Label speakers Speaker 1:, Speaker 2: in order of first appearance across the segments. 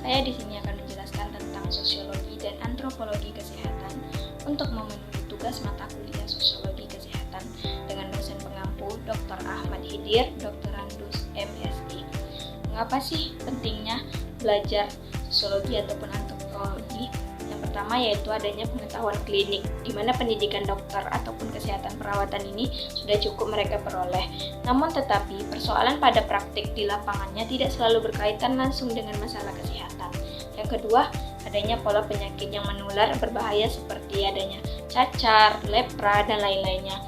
Speaker 1: Saya di sini akan menjelaskan tentang sosiologi dan antropologi kesehatan untuk memenuhi tugas mata kuliah sosiologi kesehatan dengan dosen pengampu Dr. Ahmad Hidir, Doktorandus MSI. Mengapa sih pentingnya belajar sosiologi ataupun antropologi? Yang pertama yaitu adanya pengetahuan klinik, di mana pendidikan dokter ataupun kesehatan perawatan ini sudah cukup mereka peroleh. Namun tetapi persoalan pada praktik di lapangannya tidak selalu berkaitan langsung dengan masalah kesehatan. Yang kedua, adanya pola penyakit yang menular berbahaya seperti adanya cacar, lepra, dan lain-lainnya.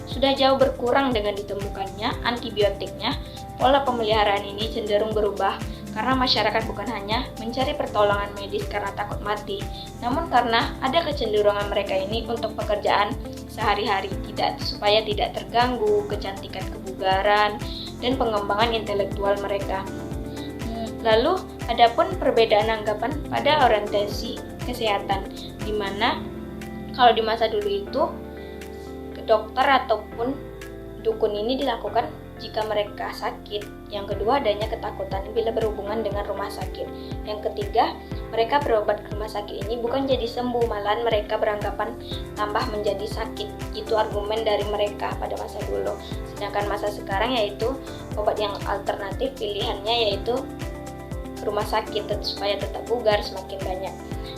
Speaker 1: Sudah jauh berkurang dengan ditemukannya antibiotiknya, pola pemeliharaan ini cenderung berubah karena masyarakat bukan hanya mencari pertolongan medis karena takut mati, namun karena ada kecenderungan mereka ini untuk pekerjaan sehari-hari supaya tidak terganggu kecantikan kebugaran dan pengembangan intelektual mereka. Lalu, adapun perbedaan anggapan pada orientasi kesehatan, di mana kalau di masa dulu itu dokter ataupun dukun ini dilakukan jika mereka sakit. Yang kedua, adanya ketakutan bila berhubungan dengan rumah sakit. Yang ketiga, mereka berobat ke rumah sakit ini bukan jadi sembuh, malahan mereka beranggapan tambah menjadi sakit. Itu argumen dari mereka pada masa dulu. Sedangkan masa sekarang yaitu obat yang alternatif pilihannya yaitu ke rumah sakit supaya tetap bugar semakin banyak.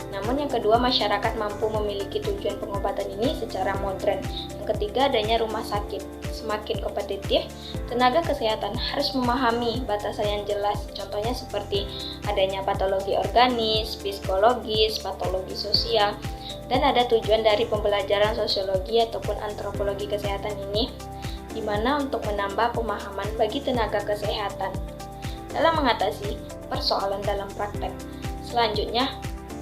Speaker 1: Namun yang kedua, masyarakat mampu memiliki tujuan pengobatan ini secara modern. Yang ketiga, adanya rumah sakit semakin kompetitif, tenaga kesehatan harus memahami batasan yang jelas. Contohnya seperti adanya patologi organis, psikologis, patologi sosial, dan ada tujuan dari pembelajaran sosiologi ataupun antropologi kesehatan ini, di mana untuk menambah pemahaman bagi tenaga kesehatan dalam mengatasi persoalan dalam praktek. Selanjutnya,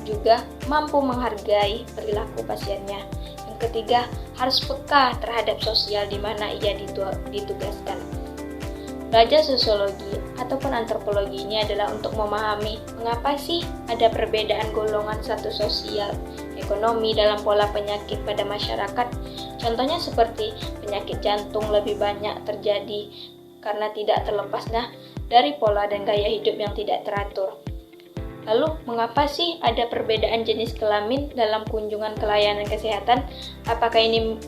Speaker 1: juga mampu menghargai perilaku pasiennya. Yang ketiga, harus peka terhadap sosial di mana ia ditugaskan. Belajar sosiologi ataupun antropologi ini adalah untuk memahami mengapa sih ada perbedaan golongan status sosial, ekonomi dalam pola penyakit pada masyarakat. Contohnya seperti penyakit jantung lebih banyak terjadi karena tidak terlepasnya dari pola dan gaya hidup yang tidak teratur. Lalu, mengapa sih ada perbedaan jenis kelamin dalam kunjungan ke layanan kesehatan? Apakah ini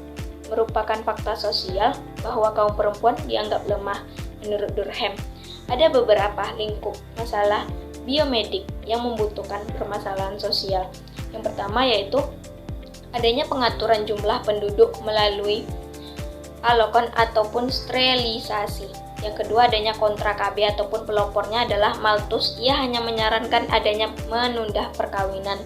Speaker 1: merupakan fakta sosial bahwa kaum perempuan dianggap lemah? Menurut Durkheim, ada beberapa lingkup masalah biomedik yang membutuhkan permasalahan sosial. Yang pertama yaitu adanya pengaturan jumlah penduduk melalui alokon ataupun sterilisasi. Yang kedua, adanya kontra KB ataupun pelopornya adalah Malthus. Ia hanya menyarankan adanya menunda perkawinan.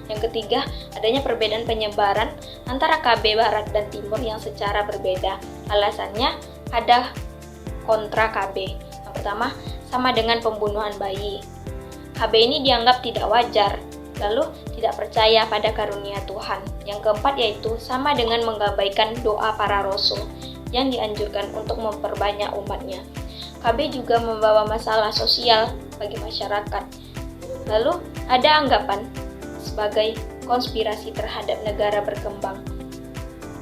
Speaker 1: Yang ketiga, adanya perbedaan penyebaran antara KB Barat dan Timur yang secara berbeda. Alasannya ada kontra KB. Yang pertama, sama dengan pembunuhan bayi. KB ini dianggap tidak wajar, lalu tidak percaya pada karunia Tuhan. Yang keempat yaitu sama dengan mengabaikan doa para rasul yang dianjurkan untuk memperbanyak umatnya. KB juga membawa masalah sosial bagi masyarakat. Lalu ada anggapan sebagai konspirasi terhadap negara berkembang.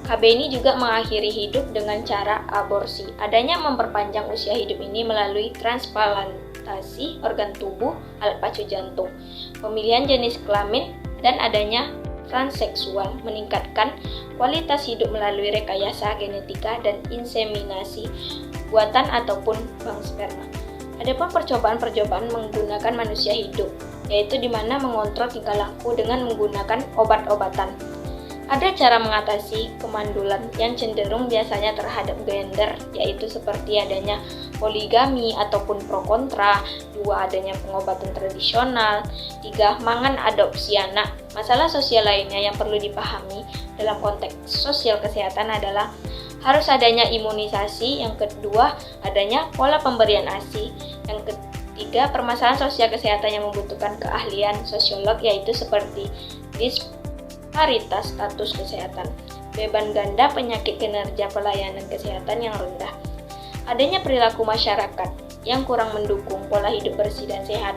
Speaker 1: KB ini juga mengakhiri hidup dengan cara aborsi. Adanya memperpanjang usia hidup ini melalui transplantasi organ tubuh, alat pacu jantung, pemilihan jenis kelamin, dan adanya transseksual, meningkatkan kualitas hidup melalui rekayasa genetika dan inseminasi buatan ataupun bank sperma. Adapun percobaan-percobaan menggunakan manusia hidup, yaitu di mana mengontrol tingkah laku dengan menggunakan obat-obatan. Ada cara mengatasi kemandulan yang cenderung biasanya terhadap gender, yaitu seperti adanya poligami ataupun pro kontra. 2. Adanya pengobatan tradisional. 3. Mangan adopsi anak. Masalah sosial lainnya yang perlu dipahami dalam konteks sosial kesehatan adalah harus adanya imunisasi. Yang kedua, adanya pola pemberian ASI. Yang ketiga, permasalahan sosial kesehatan yang membutuhkan keahlian sosiolog, yaitu seperti disparitas status kesehatan, beban ganda, penyakit, kinerja pelayanan kesehatan yang rendah. Adanya perilaku masyarakat yang kurang mendukung pola hidup bersih dan sehat.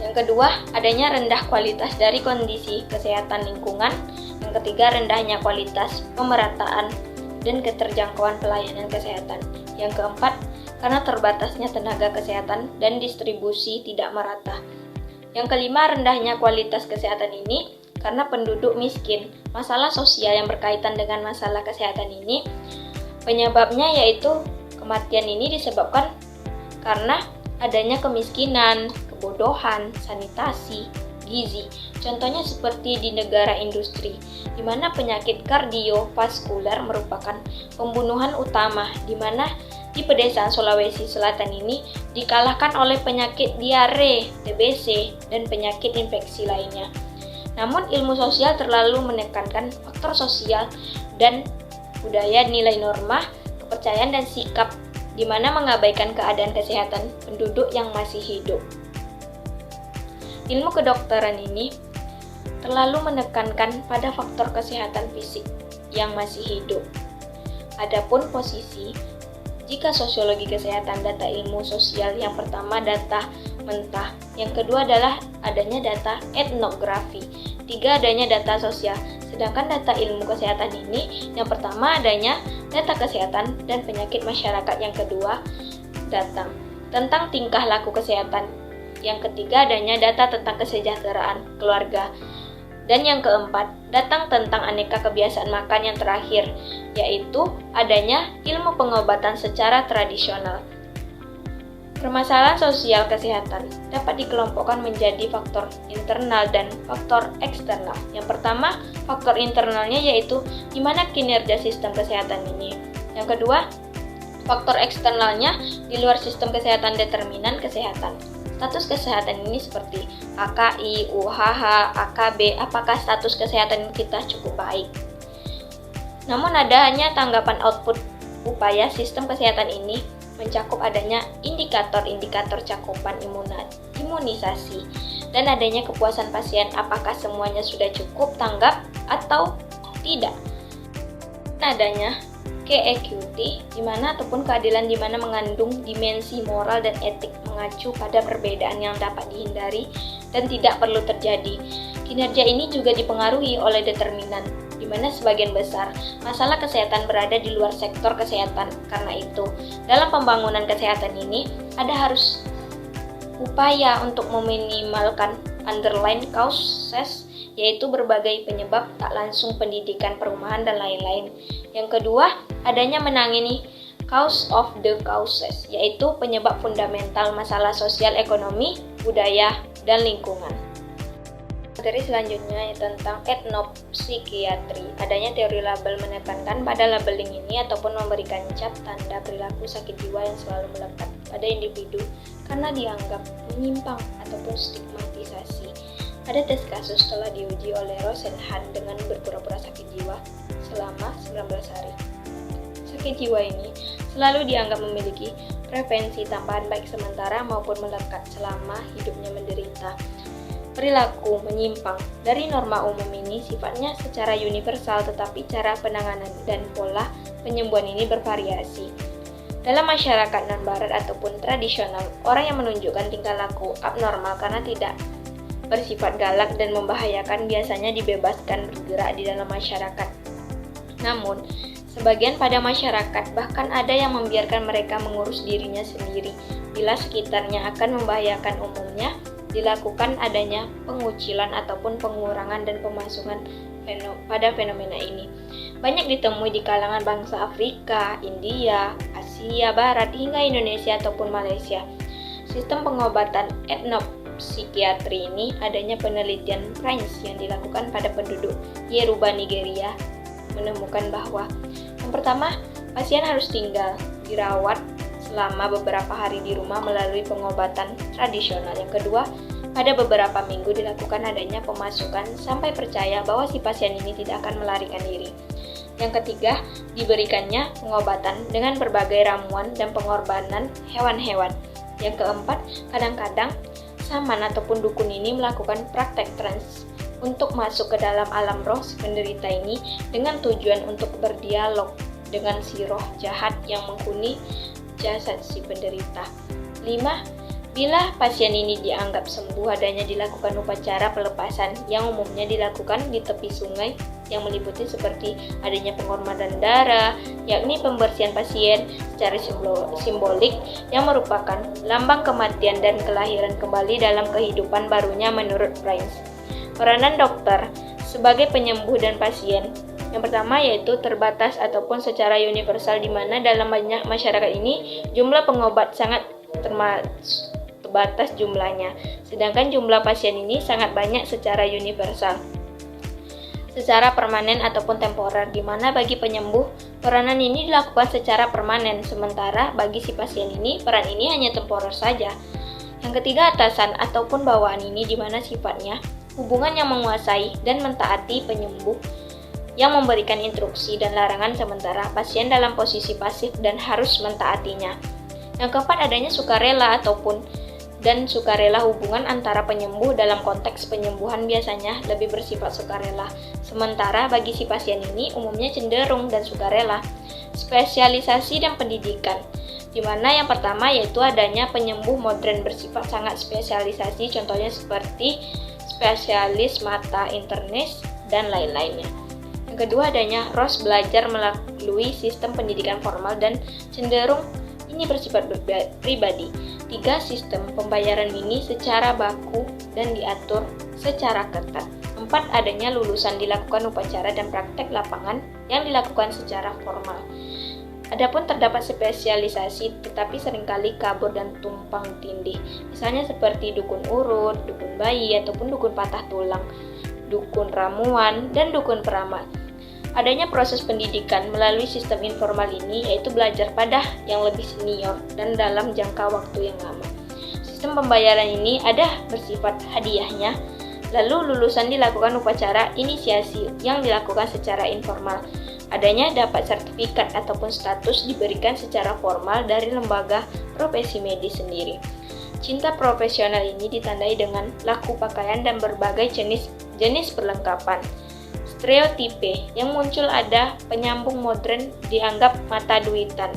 Speaker 1: Yang kedua, adanya rendah kualitas dari kondisi kesehatan lingkungan. Yang ketiga, rendahnya kualitas pemerataan dan keterjangkauan pelayanan kesehatan. Yang keempat, karena terbatasnya tenaga kesehatan dan distribusi tidak merata. Yang kelima, rendahnya kualitas kesehatan ini karena penduduk miskin. Masalah sosial yang berkaitan dengan masalah kesehatan ini, penyebabnya yaitu kematian ini disebabkan karena adanya kemiskinan, kebodohan, sanitasi, gizi. Contohnya seperti di negara industri, di mana penyakit kardiovaskular merupakan pembunuhan utama, di mana di pedesaan Sulawesi Selatan ini dikalahkan oleh penyakit diare, TBC, dan penyakit infeksi lainnya. Namun ilmu sosial terlalu menekankan faktor sosial dan budaya, nilai norma, kepercayaan, dan sikap, di mana mengabaikan keadaan kesehatan penduduk yang masih hidup. Ilmu kedokteran ini terlalu menekankan pada faktor kesehatan fisik yang masih hidup. Adapun posisi, jika sosiologi kesehatan data ilmu sosial, yang pertama data mentah, yang kedua adalah adanya data etnografi, tiga adanya data sosial. Sedangkan data ilmu kesehatan ini, yang pertama adanya data kesehatan dan penyakit masyarakat, yang kedua data tentang tingkah laku kesehatan, yang ketiga adanya data tentang kesejahteraan keluarga, dan yang keempat data tentang aneka kebiasaan makan, yang terakhir yaitu adanya ilmu pengobatan secara tradisional. Permasalahan sosial kesehatan dapat dikelompokkan menjadi faktor internal dan faktor eksternal. Yang pertama, faktor internalnya yaitu gimana kinerja sistem kesehatan ini. Yang kedua, faktor eksternalnya di luar sistem kesehatan, determinan kesehatan. Status kesehatan ini seperti AKI, UHH, AKB, apakah status kesehatan kita cukup baik? Namun ada hanya tanggapan output upaya sistem kesehatan ini mencakup adanya indikator-indikator cakupan imunisasi dan adanya kepuasan pasien, apakah semuanya sudah cukup tanggap atau tidak. Adanya equity di mana ataupun keadilan di mana mengandung dimensi moral dan etik, mengacu pada perbedaan yang dapat dihindari dan tidak perlu terjadi. Kinerja ini juga dipengaruhi oleh determinan, di mana sebagian besar masalah kesehatan berada di luar sektor kesehatan. Karena itu, dalam pembangunan kesehatan ini ada harus upaya untuk meminimalkan underlying causes, yaitu berbagai penyebab tak langsung, pendidikan, perumahan, dan lain-lain. Yang kedua, adanya menangani cause of the causes, yaitu penyebab fundamental masalah sosial, ekonomi, budaya, dan lingkungan. Materi selanjutnya tentang etnopsikiatri. Adanya teori label menekankan pada labeling ini ataupun memberikan cap tanda perilaku sakit jiwa yang selalu melekat pada individu karena dianggap menyimpang ataupun stigmatisasi. Ada tes kasus telah diuji oleh Rosenhan dengan berpura-pura sakit jiwa selama 19 hari. Sakit jiwa ini selalu dianggap memiliki prevensi tambahan baik sementara maupun melekat selama hidupnya menderita. Perilaku menyimpang dari norma umum ini sifatnya secara universal, tetapi cara penanganan dan pola penyembuhan ini bervariasi. Dalam masyarakat non-barat ataupun tradisional, orang yang menunjukkan tingkah laku abnormal karena tidak bersifat galak dan membahayakan biasanya dibebaskan bergerak di dalam masyarakat. Namun, sebagian pada masyarakat bahkan ada yang membiarkan mereka mengurus dirinya sendiri bila sekitarnya akan membahayakan. Umumnya dilakukan adanya pengucilan ataupun pengurangan dan pemasungan pada fenomena ini. Banyak ditemui di kalangan bangsa Afrika, India, Asia Barat, hingga Indonesia ataupun Malaysia. Sistem pengobatan etnopsikiatri ini adanya penelitian French yang dilakukan pada penduduk Yoruba, Nigeria, menemukan bahwa yang pertama, pasien harus tinggal dirawat selama beberapa hari di rumah melalui pengobatan tradisional. Yang kedua, pada beberapa minggu dilakukan adanya pemasukan sampai percaya bahwa si pasien ini tidak akan melarikan diri. Yang ketiga, diberikannya pengobatan dengan berbagai ramuan dan pengorbanan hewan-hewan. Yang keempat, kadang-kadang saman ataupun dukun ini melakukan praktek trans untuk masuk ke dalam alam roh si penderita ini dengan tujuan untuk berdialog dengan si roh jahat yang menghuni jasad si penderita. 5. Bila pasien ini dianggap sembuh, adanya dilakukan upacara pelepasan yang umumnya dilakukan di tepi sungai yang meliputi seperti adanya penghormatan darah, yakni pembersihan pasien secara simbolik yang merupakan lambang kematian dan kelahiran kembali dalam kehidupan barunya menurut Prince. Peranan dokter sebagai penyembuh dan pasien yang pertama yaitu terbatas ataupun secara universal, di mana dalam banyak masyarakat ini jumlah pengobat sangat terbatas jumlahnya, sedangkan jumlah pasien ini sangat banyak secara universal, secara permanen ataupun temporer, di mana bagi penyembuh peranan ini dilakukan secara permanen, sementara bagi si pasien ini peran ini hanya temporer saja. Yang ketiga, atasan ataupun bawaan ini, di mana sifatnya hubungan yang menguasai dan mentaati penyembuh yang memberikan instruksi dan larangan, sementara pasien dalam posisi pasif dan harus mentaatinya. Yang keempat, adanya sukarela dan sukarela, hubungan antara penyembuh dalam konteks penyembuhan biasanya lebih bersifat sukarela, sementara bagi si pasien ini umumnya cenderung dan sukarela. Spesialisasi dan pendidikan, di mana yang pertama yaitu adanya penyembuh modern bersifat sangat spesialisasi, contohnya seperti spesialis mata, internis, dan lain-lainnya. Yang kedua, adanya ROS belajar melalui sistem pendidikan formal dan cenderung ini bersifat pribadi. 3. Sistem pembayaran ini secara baku dan diatur secara ketat. 4. Adanya lulusan dilakukan upacara dan praktek lapangan yang dilakukan secara formal. Adapun terdapat spesialisasi tetapi seringkali kabur dan tumpang tindih, misalnya seperti dukun urut, dukun bayi, ataupun dukun patah tulang, dukun ramuan, dan dukun peramal. Adanya proses pendidikan melalui sistem informal ini yaitu belajar pada yang lebih senior dan dalam jangka waktu yang lama. Sistem pembayaran ini ada bersifat hadiahnya, lalu lulusan dilakukan upacara inisiasi yang dilakukan secara informal. Adanya dapat sertifikat ataupun status diberikan secara formal dari lembaga profesi medis sendiri. Cinta profesional ini ditandai dengan laku pakaian dan berbagai jenis perlengkapan. Stereotipe yang muncul ada penyambung modern dianggap mata duitan.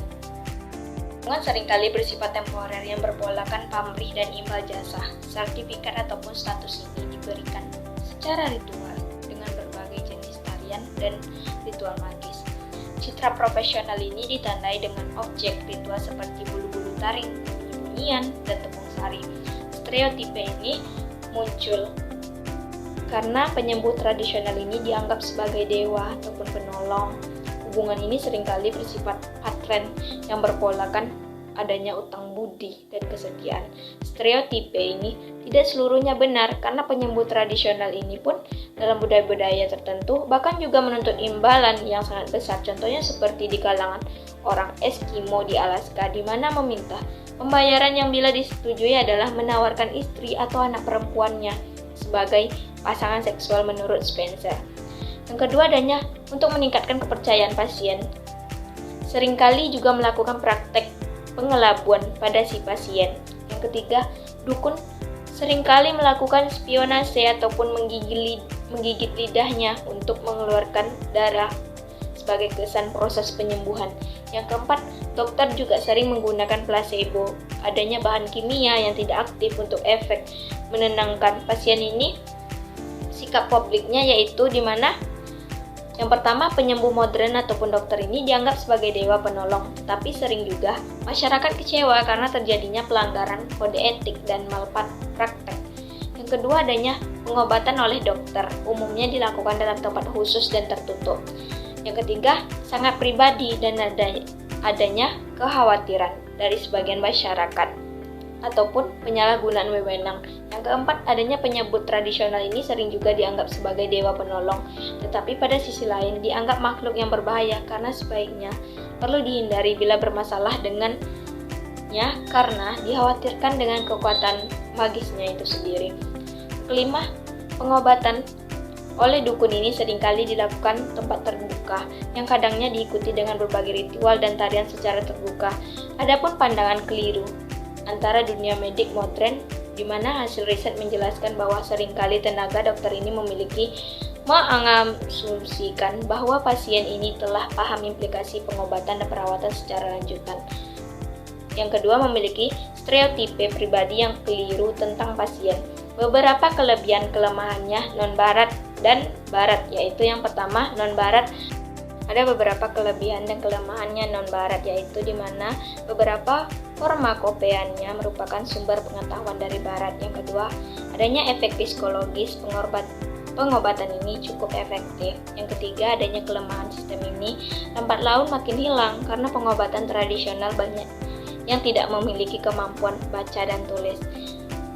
Speaker 1: Hubungan seringkali bersifat temporer yang berpolakan pamrih dan imbal jasa. Sertifikat ataupun status ini diberikan secara ritual dengan berbagai jenis tarian dan ritual magis. Citra profesional ini ditandai dengan objek ritual seperti bulu-bulu taring, bunyi-bunyian, dan tepung sari. Stereotipe ini muncul karena penyembuh tradisional ini dianggap sebagai dewa ataupun penolong. Hubungan ini seringkali bersifat patren yang berpolakan adanya utang budi dan kesetiaan. Stereotipe ini tidak seluruhnya benar karena penyembuh tradisional ini pun dalam budaya-budaya tertentu bahkan juga menuntut imbalan yang sangat besar. Contohnya seperti di kalangan orang Eskimo di Alaska, di mana meminta pembayaran yang bila disetujui adalah menawarkan istri atau anak perempuannya sebagai pasangan seksual menurut Spencer. Yang kedua, adanya untuk meningkatkan kepercayaan pasien. Seringkali juga melakukan praktek pengelabuan pada si pasien. Yang ketiga, dukun seringkali melakukan spionase ataupun menggigit lidahnya untuk mengeluarkan darah sebagai kesan proses penyembuhan. Yang keempat, dokter juga sering menggunakan placebo, adanya bahan kimia yang tidak aktif untuk efek menenangkan pasien ini. Sikap publiknya yaitu di mana yang pertama, penyembuh modern ataupun dokter ini dianggap sebagai dewa penolong, tetapi sering juga masyarakat kecewa karena terjadinya pelanggaran kode etik dan malpraktek. Yang kedua, adanya pengobatan oleh dokter, umumnya dilakukan dalam tempat khusus dan tertutup. Yang ketiga, sangat pribadi dan adanya kekhawatiran dari sebagian masyarakat ataupun penyalahgunaan wewenang. Yang keempat, adanya penyebut tradisional ini sering juga dianggap sebagai dewa penolong, tetapi pada sisi lain dianggap makhluk yang berbahaya karena sebaiknya perlu dihindari bila bermasalah dengannya karena dikhawatirkan dengan kekuatan magisnya itu sendiri. Kelima, pengobatan oleh dukun ini seringkali dilakukan tempat terbuka yang kadangnya diikuti dengan berbagai ritual dan tarian secara terbuka. Adapun pandangan keliru antara dunia medik modern, di mana hasil riset menjelaskan bahwa seringkali tenaga dokter ini memiliki mengasumsikan bahwa pasien ini telah paham implikasi pengobatan dan perawatan secara lanjutan. Yang kedua, memiliki stereotipe pribadi yang keliru tentang pasien. Beberapa kelebihan kelemahannya non-barat dan barat, yaitu yang pertama non-barat. Ada beberapa kelebihan dan kelemahannya non-barat, yaitu di mana beberapa farmakopeanya merupakan sumber pengetahuan dari barat. Yang kedua, adanya efek psikologis pengobatan ini cukup efektif. Yang ketiga, adanya kelemahan sistem ini lambat laun makin hilang karena pengobatan tradisional banyak yang tidak memiliki kemampuan baca dan tulis.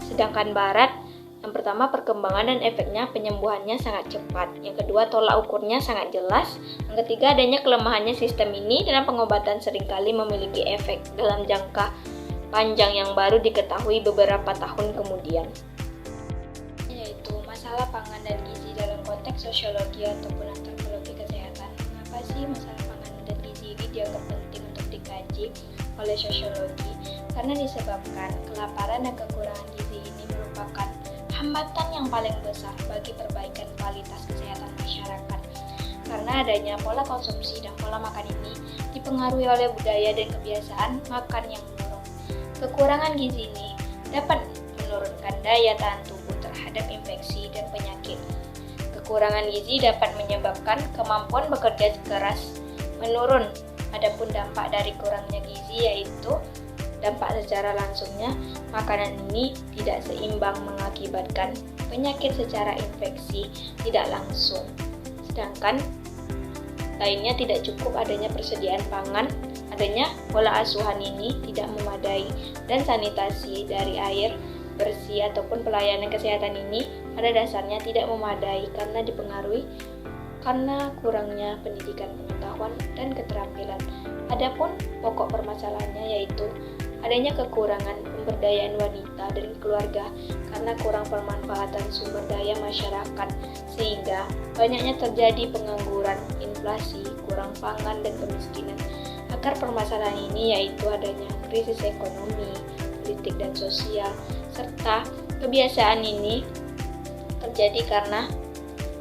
Speaker 1: Sedangkan barat, yang pertama perkembangan dan efeknya penyembuhannya sangat cepat. Yang kedua, tolak ukurnya sangat jelas. Yang ketiga, adanya kelemahannya sistem ini dalam pengobatan seringkali memiliki efek dalam jangka panjang yang baru diketahui beberapa tahun kemudian. Yaitu masalah pangan dan gizi dalam konteks sosiologi ataupun antropologi kesehatan. Mengapa sih masalah pangan dan gizi ini dianggap penting untuk dikaji oleh sosiologi? Karena disebabkan kelaparan dan kekurangan gizi ini merupakan hambatan yang paling besar bagi perbaikan kualitas kesehatan masyarakat. Karena adanya pola konsumsi dan pola makan ini dipengaruhi oleh budaya dan kebiasaan makan yang menurun. Kekurangan gizi ini dapat menurunkan daya tahan tubuh terhadap infeksi dan penyakit. Kekurangan gizi dapat menyebabkan kemampuan bekerja keras menurun. Adapun dampak dari kurangnya gizi yaitu dampak secara langsungnya, makanan ini tidak seimbang mengakibatkan penyakit secara infeksi tidak langsung. Sedangkan lainnya tidak cukup adanya persediaan pangan, adanya pola asuhan ini tidak memadai, dan sanitasi dari air bersih ataupun pelayanan kesehatan ini pada dasarnya tidak memadai karena dipengaruhi karena kurangnya pendidikan pengetahuan dan keterampilan. Adapun pokok permasalahannya yaitu adanya kekurangan pemberdayaan wanita dan keluarga karena kurang pemanfaatan sumber daya masyarakat, sehingga banyaknya terjadi pengangguran, inflasi, kurang pangan, dan kemiskinan. Akar permasalahan ini yaitu adanya krisis ekonomi, politik, dan sosial, serta kebiasaan ini terjadi karena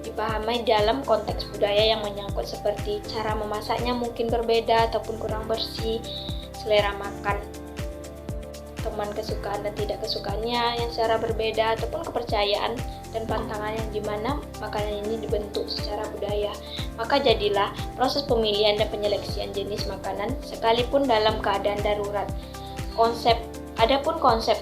Speaker 1: dipahami dalam konteks budaya yang menyangkut seperti cara memasaknya mungkin berbeda ataupun kurang bersih, selera makan teman kesukaan dan tidak kesukaannya yang secara berbeda, ataupun kepercayaan dan pantangan yang dimana makanan ini dibentuk secara budaya. Maka jadilah proses pemilihan dan penyeleksian jenis makanan sekalipun dalam keadaan darurat. Adapun konsep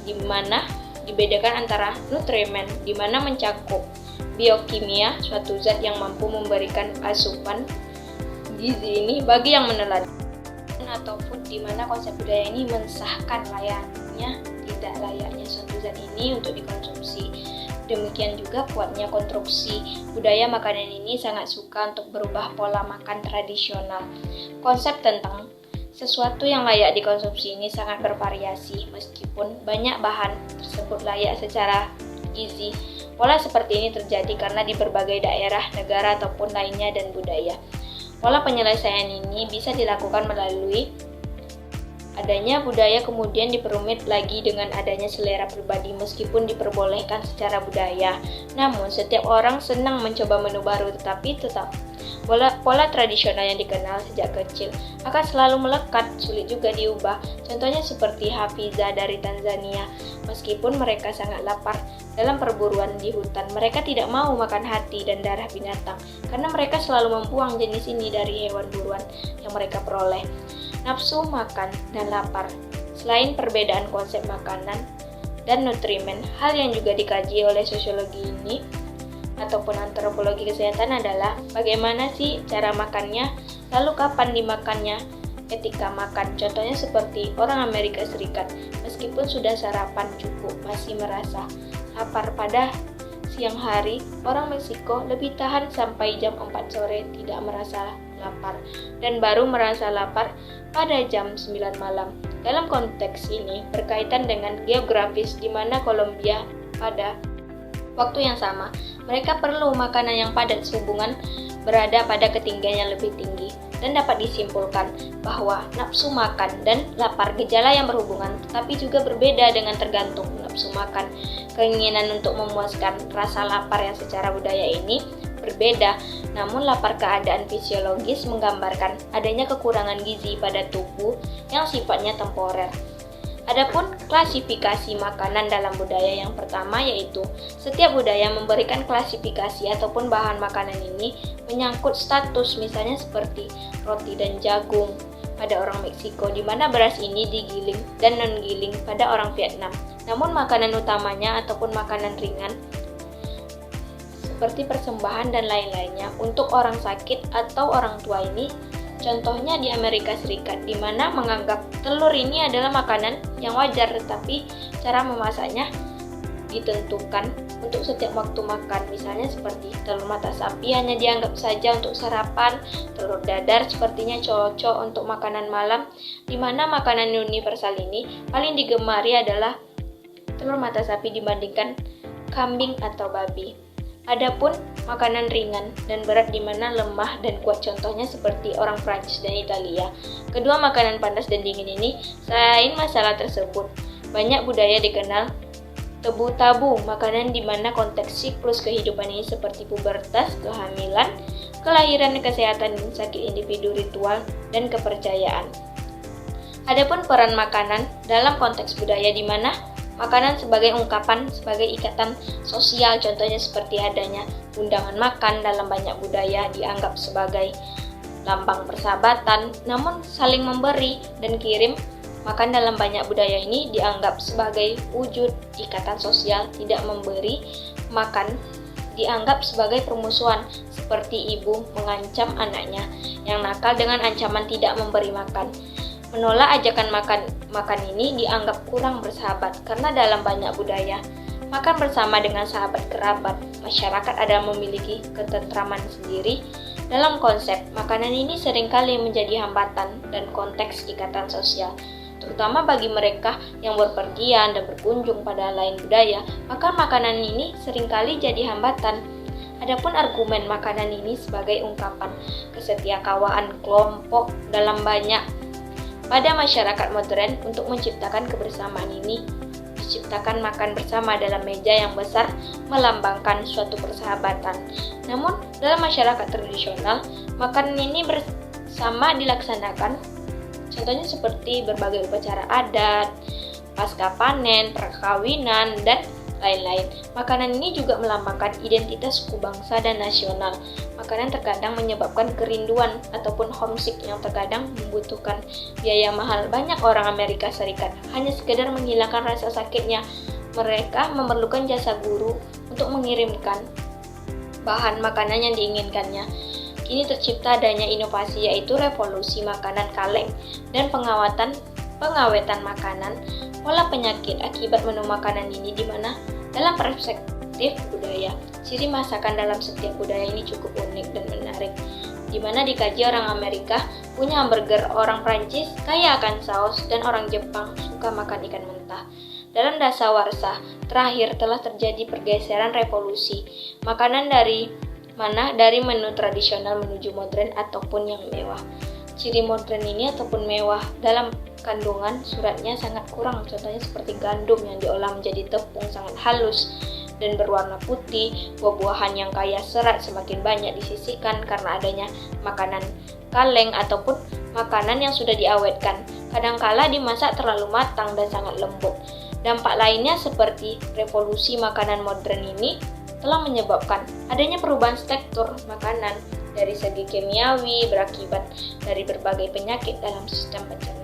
Speaker 1: di mana dibedakan antara nutriment di mana mencakup biokimia suatu zat yang mampu memberikan asupan gizi ini bagi yang menelan, atau food di mana konsep budaya ini mensahkan tidak layaknya suatu zat ini untuk dikonsumsi. Demikian juga kuatnya konstruksi budaya makanan ini sangat suka untuk berubah pola makan tradisional. Konsep tentang sesuatu yang layak dikonsumsi ini sangat bervariasi meskipun banyak bahan tersebut layak secara gizi. Pola seperti ini terjadi karena di berbagai daerah, negara ataupun lainnya dan budaya. Pola penyelesaian ini bisa dilakukan melalui adanya budaya kemudian diperumit lagi dengan adanya selera pribadi meskipun diperbolehkan secara budaya. Namun setiap orang senang mencoba menu baru tetapi tetap pola tradisional yang dikenal sejak kecil akan selalu melekat, sulit juga diubah. Contohnya seperti Hafiza dari Tanzania. Meskipun mereka sangat lapar dalam perburuan di hutan, mereka tidak mau makan hati dan darah binatang karena mereka selalu membuang jenis ini dari hewan buruan yang mereka peroleh. Nafsu makan dan lapar. Selain perbedaan konsep makanan dan nutrimen, hal yang juga dikaji oleh sosiologi ini ataupun antropologi kesehatan adalah bagaimana sih cara makannya, lalu kapan dimakannya, ketika makan. Contohnya seperti orang Amerika Serikat, meskipun sudah sarapan cukup, masih merasa lapar pada siang hari. Orang Meksiko lebih tahan sampai jam 4 sore tidak merasa lapar, dan baru merasa lapar pada jam 9 malam. Dalam konteks ini berkaitan dengan geografis di mana Kolombia pada waktu yang sama, mereka perlu makanan yang padat sehubungan berada pada ketinggian yang lebih tinggi, dan dapat disimpulkan bahwa nafsu makan dan lapar gejala yang berhubungan tetapi juga berbeda dengan tergantung nafsu makan. Keinginan untuk memuaskan rasa lapar yang secara budaya ini berbeda, namun lapar keadaan fisiologis menggambarkan adanya kekurangan gizi pada tubuh yang sifatnya temporer. Adapun klasifikasi makanan dalam budaya yang pertama yaitu setiap budaya memberikan klasifikasi ataupun bahan makanan ini menyangkut status, misalnya seperti roti dan jagung pada orang Meksiko, di mana beras ini digiling dan non-giling pada orang Vietnam. Namun makanan utamanya ataupun makanan ringan seperti persembahan dan lain-lainnya untuk orang sakit atau orang tua ini, contohnya di Amerika Serikat, di mana menganggap telur ini adalah makanan yang wajar, tetapi cara memasaknya ditentukan untuk setiap waktu makan. Misalnya seperti telur mata sapi hanya dianggap saja untuk sarapan, telur dadar sepertinya cocok untuk makanan malam, di mana makanan universal ini paling digemari adalah telur mata sapi dibandingkan kambing atau babi. Adapun makanan ringan dan berat di mana lemah dan kuat, contohnya seperti orang Prancis dan Italia. Kedua makanan panas dan dingin ini, selain masalah tersebut, banyak budaya dikenal tebu tabu, makanan di mana konteks siklus kehidupan ini seperti pubertas, kehamilan, kelahiran, kesehatan, sakit individu, ritual, dan kepercayaan. Adapun peran makanan dalam konteks budaya di mana makanan sebagai ungkapan, sebagai ikatan sosial, contohnya seperti adanya undangan makan dalam banyak budaya dianggap sebagai lambang persahabatan, namun saling memberi dan kirim makan dalam banyak budaya ini dianggap sebagai wujud ikatan sosial. Tidak memberi makan dianggap sebagai permusuhan, seperti ibu mengancam anaknya yang nakal dengan ancaman tidak memberi makan. Menolak ajakan makan ini dianggap kurang bersahabat, karena dalam banyak budaya, makan bersama dengan sahabat kerabat, masyarakat ada memiliki ketentraman sendiri. Dalam konsep, makanan ini seringkali menjadi hambatan dan konteks ikatan sosial, terutama bagi mereka yang berpergian dan berkunjung pada lain budaya, maka makanan ini seringkali jadi hambatan. Adapun argumen makanan ini sebagai ungkapan kesetiakawanan kelompok dalam banyak pada masyarakat modern untuk menciptakan kebersamaan ini, diciptakan makan bersama dalam meja yang besar melambangkan suatu persahabatan. Namun, dalam masyarakat tradisional, makanan ini bersama dilaksanakan, contohnya seperti berbagai upacara adat, pasca panen, perkawinan, dan lain-lain. Makanan ini juga melambangkan identitas suku bangsa dan nasional. Makanan terkadang menyebabkan kerinduan ataupun homesick yang terkadang membutuhkan biaya mahal. Banyak orang Amerika Serikat hanya sekedar menghilangkan rasa sakitnya. Mereka memerlukan jasa guru untuk mengirimkan bahan makanan yang diinginkannya. Kini tercipta adanya inovasi yaitu revolusi makanan kaleng dan pengawetan makanan. Pola penyakit akibat menu makanan ini di mana dalam perspektif budaya, ciri masakan dalam setiap budaya ini cukup unik dan menarik. Di mana dikaji orang Amerika punya hamburger, orang Prancis kaya akan saus, dan orang Jepang suka makan ikan mentah. Dalam dasawarsa terakhir telah terjadi pergeseran revolusi makanan dari menu tradisional menuju modern ataupun yang mewah. Ciri modern ini ataupun mewah dalam kandungan suratnya sangat kurang, contohnya seperti gandum yang diolah menjadi tepung sangat halus dan berwarna putih, buah-buahan yang kaya serat semakin banyak disisihkan karena adanya makanan kaleng ataupun makanan yang sudah diawetkan, kadangkala dimasak terlalu matang dan sangat lembut. Dampak lainnya seperti revolusi makanan modern ini telah menyebabkan adanya perubahan struktur makanan dari segi kimiawi berakibat dari berbagai penyakit dalam sistem pencernaan.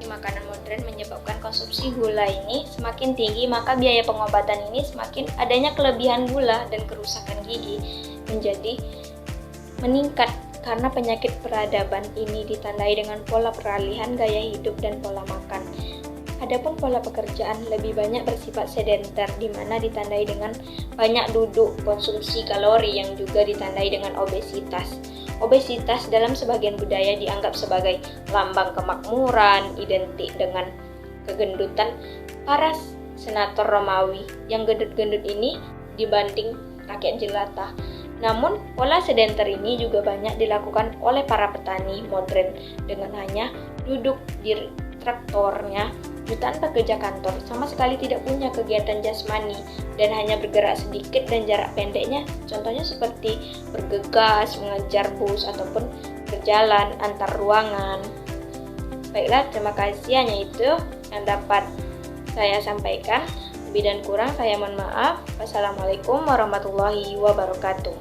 Speaker 1: Makanan modern menyebabkan konsumsi gula ini semakin tinggi, maka biaya pengobatan ini semakin adanya kelebihan gula dan kerusakan gigi menjadi meningkat karena penyakit peradaban ini ditandai dengan pola peralihan gaya hidup dan pola makan. Adapun pola pekerjaan lebih banyak bersifat sedenter, di mana ditandai dengan banyak duduk, konsumsi kalori yang juga ditandai dengan obesitas. Obesitas dalam sebagian budaya dianggap sebagai lambang kemakmuran, identik dengan kegendutan para senator Romawi yang gendut-gendut ini dibanding rakyat jelata. Namun, pola sedenter ini juga banyak dilakukan oleh para petani modern dengan hanya duduk di traktornya, jutaan pekerja kantor sama sekali tidak punya kegiatan jasmani dan hanya bergerak sedikit dan jarak pendeknya, contohnya seperti bergegas, mengejar bus, ataupun berjalan antar ruangan. Baiklah, terima kasih, hanya itu yang dapat saya sampaikan. Lebih dan kurang saya mohon maaf. Wassalamualaikum warahmatullahi wabarakatuh.